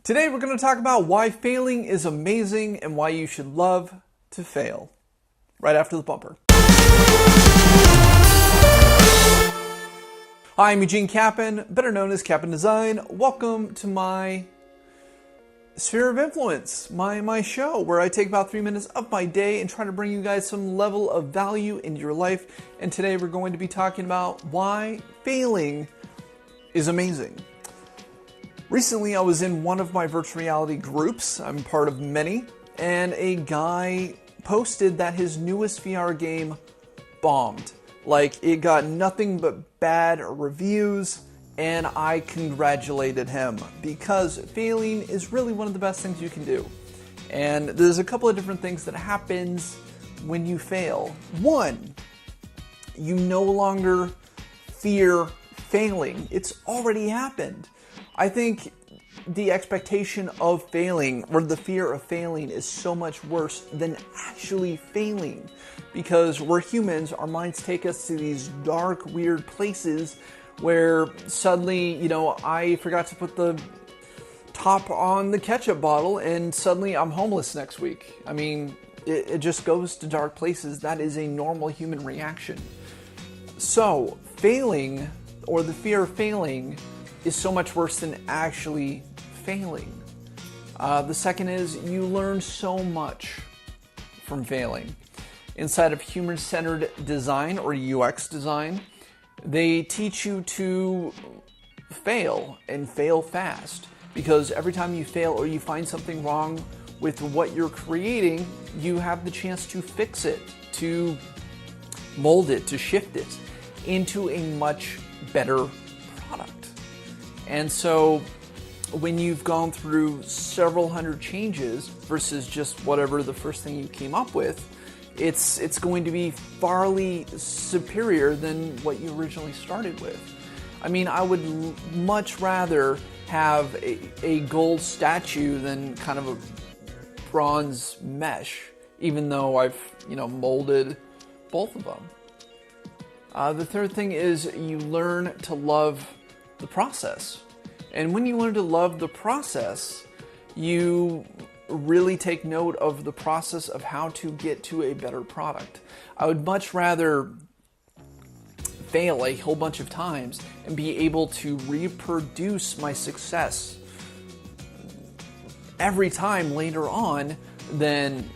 Today we're going to talk about why failing is amazing and why you should love to fail. Right after the bumper. Hi, I'm Eugene Capon, better known as Capon Design. Welcome to my sphere of influence, my show, where I take about 3 minutes of my day and try to bring you guys some level of value into your life. And today we're going to be talking about why failing is amazing. Recently, I was in one of my virtual reality groups. I'm part of many, and a guy posted that his newest VR game bombed. Like, it got nothing but bad reviews, and I congratulated him because failing is really one of the best things you can do. And there's a couple of different things that happens when you fail. One, you no longer fear failing. It's already happened. I think the expectation of failing or the fear of failing is so much worse than actually failing, because we're humans, our minds take us to these dark, weird places where suddenly, I forgot to put the top on the ketchup bottle and suddenly I'm homeless next week. I mean, it just goes to dark places. That is a normal human reaction. So, failing, or the fear of failing, is so much worse than actually failing. The second is you learn so much from failing. Inside of human-centered design or UX design, they teach you to fail and fail fast, because every time you fail or you find something wrong with what you're creating, you have the chance to fix it, to mold it, to shift it into a much better product. And so when you've gone through several hundred changes versus just whatever the first thing you came up with, it's going to be farly superior than what you originally started with. I mean, I would much rather have a gold statue than kind of a bronze mesh, even though I've, molded both of them. The third thing is you learn to love the process. And when you learn to love the process, you really take note of the process of how to get to a better product. I would much rather fail a whole bunch of times and be able to reproduce my success every time later on than,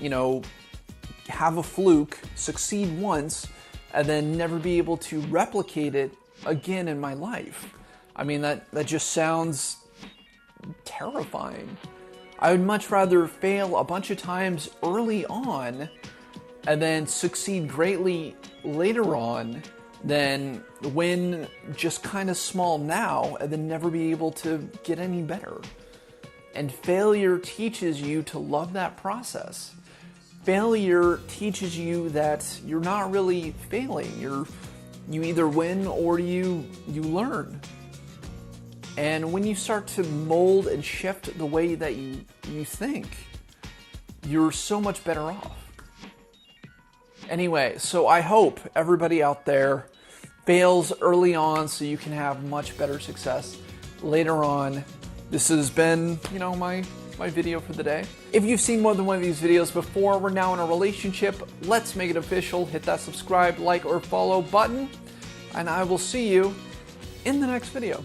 have a fluke, succeed once, and then never be able to replicate it again in my life. I mean, that just sounds terrifying. I would much rather fail a bunch of times early on and then succeed greatly later on than win just kind of small now and then never be able to get any better. And failure teaches you to love that process. Failure teaches you that you're not really failing. You either win or you learn. And when you start to mold and shift the way that you think, you're so much better off. Anyway, so I hope everybody out there fails early on so you can have much better success later on. This has been, my video for the day. If you've seen more than one of these videos before, we're now in a relationship. Let's make it official. Hit that subscribe, like, or follow button, and I will see you in the next video.